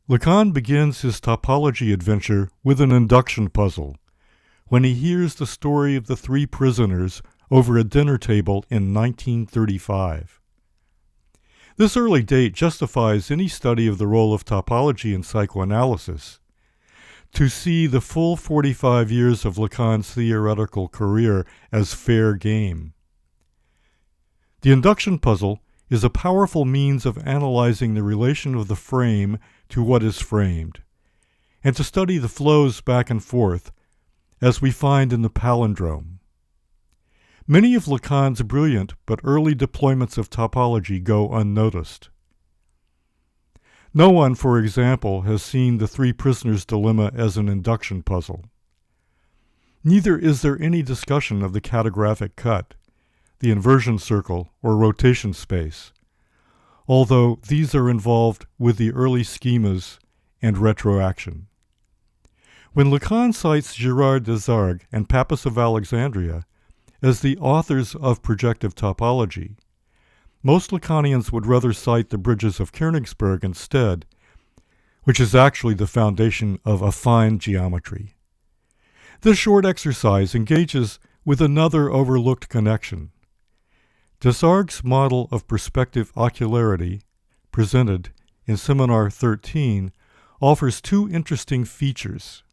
Lacan begins his topology adventure with an induction puzzle when he hears the story of the three prisoners over a dinner table in 1935. This early date justifies any study of the role of topology in psychoanalysis. To see the full 45 years of Lacan's theoretical career as fair game. The induction puzzle is a powerful means of analyzing the relation of the frame to what is framed, and to study the flows back and forth, as we find in the Palindrome. Many of Lacan's brilliant but early deployments of topology go unnoticed. No one, for example, has seen the three prisoners' dilemma as an induction puzzle. Neither is there any discussion of the catographic cut, the inversion circle, or rotation space, although these are involved with the early schemas and retroaction. When Lacan cites Girard Desargues and Pappus of Alexandria as the authors of projective topology, most Lacanians would rather cite the Bridges of Königsberg instead, which is actually the foundation of affine geometry. This short exercise engages with another overlooked connection. Desargues' model of perspective ocularity, presented in Seminar 13, offers two interesting features.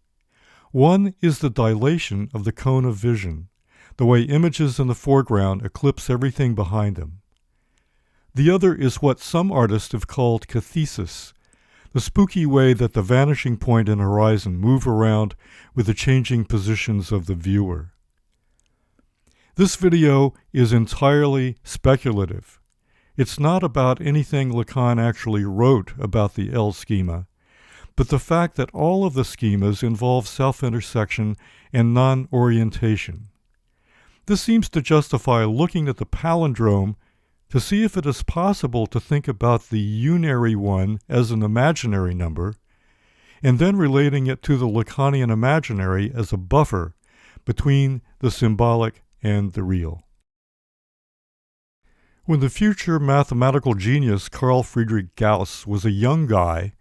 One is the dilation of the cone of vision, the way images in the foreground eclipse everything behind them. The other is what some artists have called cathesis, the spooky way that the vanishing point and horizon move around with the changing positions of the viewer. This video is entirely speculative. It's not about anything Lacan actually wrote about the L-Schema, but the fact that all of the schemas involve self-intersection and non-orientation. This seems to justify looking at the palindrome to see if it is possible to think about the unary one as an imaginary number, and then relating it to the Lacanian imaginary as a buffer between the symbolic and the real. When the future mathematical genius Carl Friedrich Gauss was a young guy,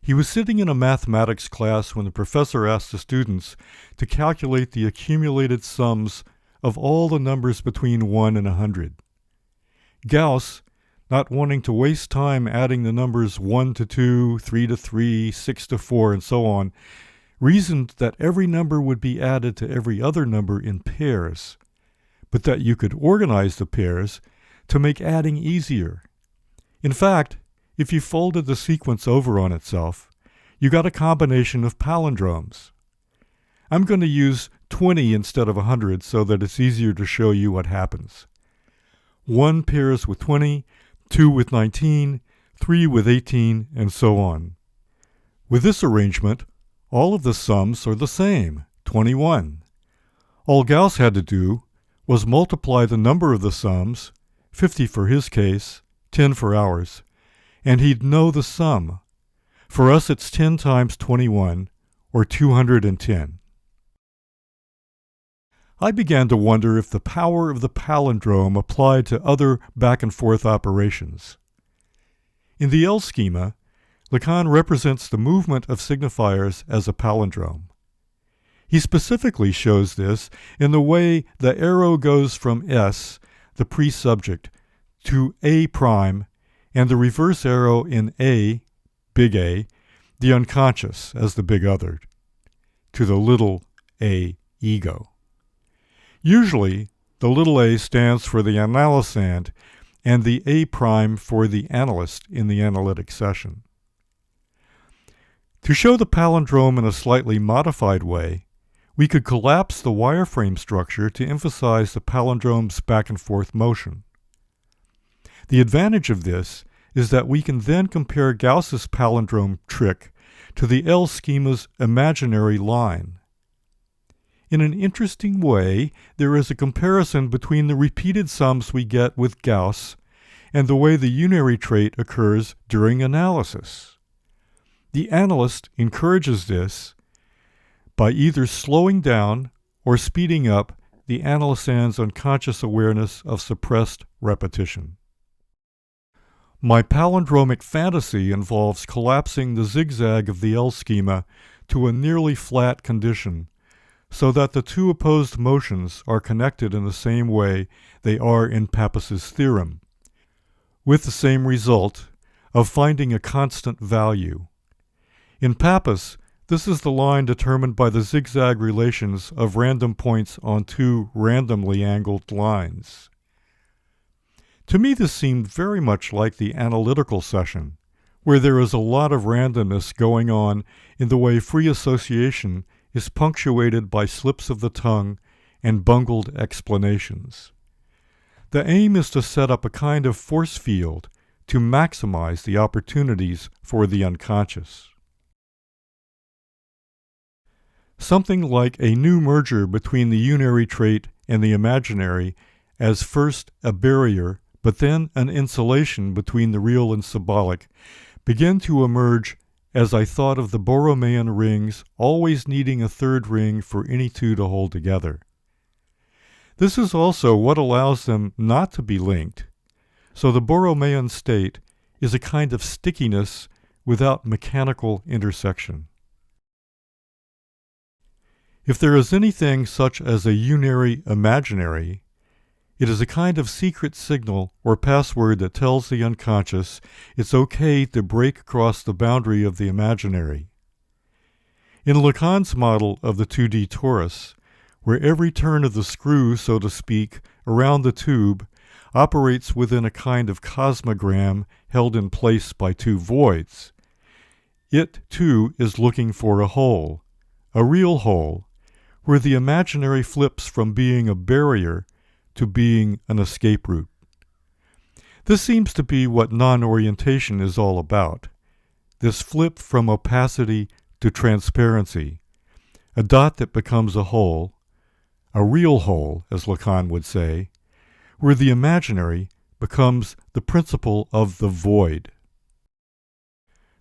he was sitting in a mathematics class when the professor asked the students to calculate the accumulated sums of all the numbers between 1 and 100. Gauss, not wanting to waste time adding the numbers 1 to 2, 3 to 3, 6 to 4, and so on, reasoned that every number would be added to every other number in pairs, but that you could organize the pairs to make adding easier. In fact, if you folded the sequence over on itself, you got a combination of palindromes. I'm going to use 20 instead of 100 so that it's easier to show you what happens. 1 pairs with 20, 2 with 19, 3 with 18, and so on. With this arrangement, all of the sums are the same, 21. All Gauss had to do was multiply the number of the sums, 50 for his case, 10 for ours, and he'd know the sum. For us it's 10 times 21, or 210. I began to wonder if the power of the palindrome applied to other back-and-forth operations. In the L-Schema, Lacan represents the movement of signifiers as a palindrome. He specifically shows this in the way the arrow goes from S, the pre-subject, to A prime, and the reverse arrow in A, big A, the unconscious as the big other, to the little a ego. Usually, the little a stands for the analysand and the A prime for the analyst in the analytic session. To show the palindrome in a slightly modified way, we could collapse the wireframe structure to emphasize the palindrome's back-and-forth motion. The advantage of this is that we can then compare Gauss's palindrome trick to the L-Schema's imaginary line. In an interesting way, there is a comparison between the repeated sums we get with Gauss and the way the unary trait occurs during analysis. The analyst encourages this by either slowing down or speeding up the analysand's unconscious awareness of suppressed repetition. My palindromic fantasy involves collapsing the zigzag of the L-schema to a nearly flat condition, so that the two opposed motions are connected in the same way they are in Pappus's theorem, with the same result of finding a constant value. In Pappus, this is the line determined by the zigzag relations of random points on two randomly angled lines. To me, this seemed very much like the analytical session, where there is a lot of randomness going on in the way free association is punctuated by slips of the tongue and bungled explanations. The aim is to set up a kind of force field to maximize the opportunities for the unconscious. Something like a new merger between the unary trait and the imaginary as first a barrier, but then an insulation between the real and symbolic, began to emerge as I thought of the Borromean rings always needing a third ring for any two to hold together. This is also what allows them not to be linked, so the Borromean state is a kind of stickiness without mechanical intersection. If there is anything such as a unary imaginary, it is a kind of secret signal or password that tells the unconscious it's okay to break across the boundary of the imaginary. In Lacan's model of the 2D torus, where every turn of the screw, so to speak, around the tube operates within a kind of cosmogram held in place by two voids, it, too, is looking for a hole, a real hole, where the imaginary flips from being a barrier to being an escape route. This seems to be what non-orientation is all about, this flip from opacity to transparency, a dot that becomes a hole, a real hole, as Lacan would say, where the imaginary becomes the principle of the void.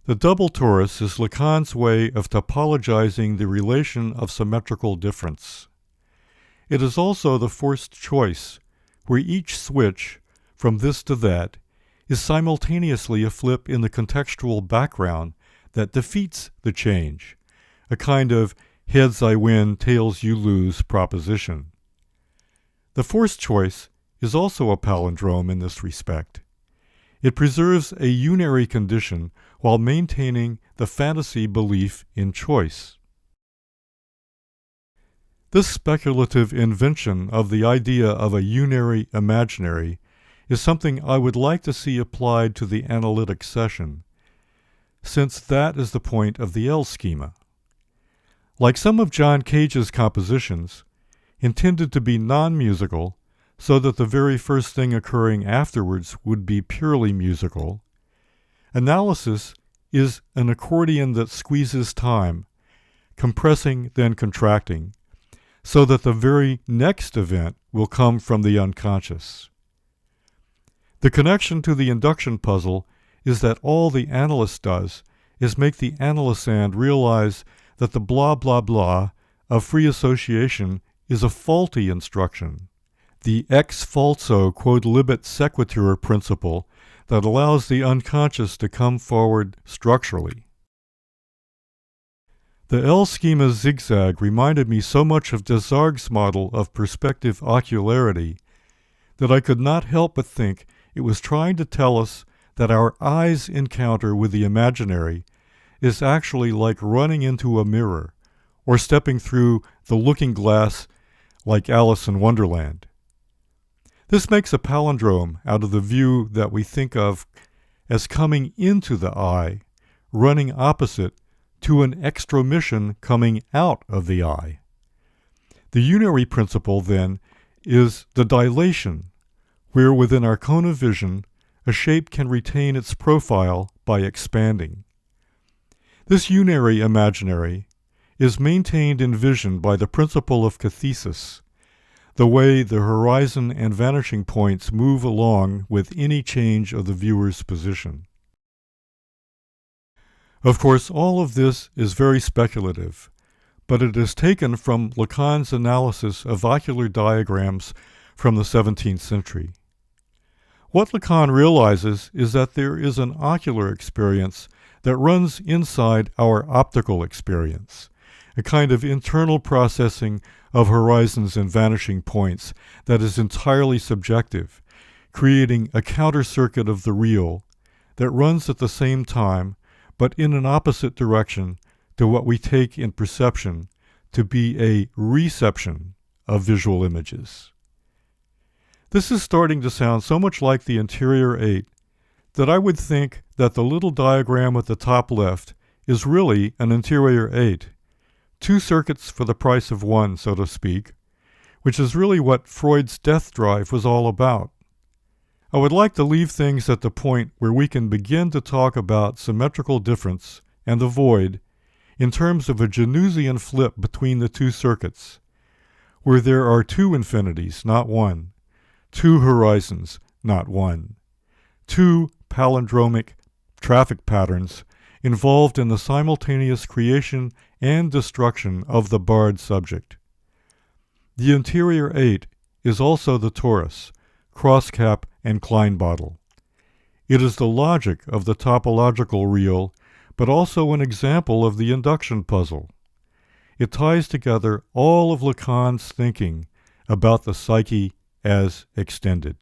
The double torus is Lacan's way of topologizing the relation of symmetrical difference. It is also the forced choice, where each switch, from this to that, is simultaneously a flip in the contextual background that defeats the change, a kind of heads I win, tails you lose proposition. The forced choice is also a palindrome in this respect. It preserves a unary condition while maintaining the fantasy belief in choice. This speculative invention of the idea of a unary imaginary is something I would like to see applied to the analytic session, since that is the point of the L-schema. Like some of John Cage's compositions, intended to be non-musical, so that the very first thing occurring afterwards would be purely musical, analysis is an accordion that squeezes time, compressing then contracting, so that the very next event will come from the unconscious. The connection to the induction puzzle is that all the analyst does is make the analysand realize that the blah blah blah of free association is a faulty instruction, the ex falso quod libet sequitur principle that allows the unconscious to come forward structurally. The L-schema zigzag reminded me so much of Desargues' model of perspective ocularity that I could not help but think it was trying to tell us that our eye's encounter with the imaginary is actually like running into a mirror or stepping through the looking glass like Alice in Wonderland. This makes a palindrome out of the view that we think of as coming into the eye, running opposite to an extromission coming out of the eye. The unary principle, then, is the dilation, where within our cone of vision, a shape can retain its profile by expanding. This unary imaginary is maintained in vision by the principle of cathesis, the way the horizon and vanishing points move along with any change of the viewer's position. Of course, all of this is very speculative, but it is taken from Lacan's analysis of ocular diagrams from the 17th century. What Lacan realizes is that there is an ocular experience that runs inside our optical experience, a kind of internal processing of horizons and vanishing points that is entirely subjective, creating a counter-circuit of the real that runs at the same time but in an opposite direction to what we take in perception to be a reception of visual images. This is starting to sound so much like the interior 8 that I would think that the little diagram at the top left is really an interior 8, 2 circuits for the price of 1, so to speak, which is really what Freud's death drive was all about. I would like to leave things at the point where we can begin to talk about symmetrical difference and the void in terms of a Janusian flip between the 2 circuits, where there are 2 infinities, not 1, 2 horizons, not 1, 2 palindromic traffic patterns involved in the simultaneous creation and destruction of the barred subject. The interior 8 is also the torus, crosscap, and Kleinbottle. It is the logic of the topological real, but also an example of the induction puzzle. It ties together all of Lacan's thinking about the psyche as extended.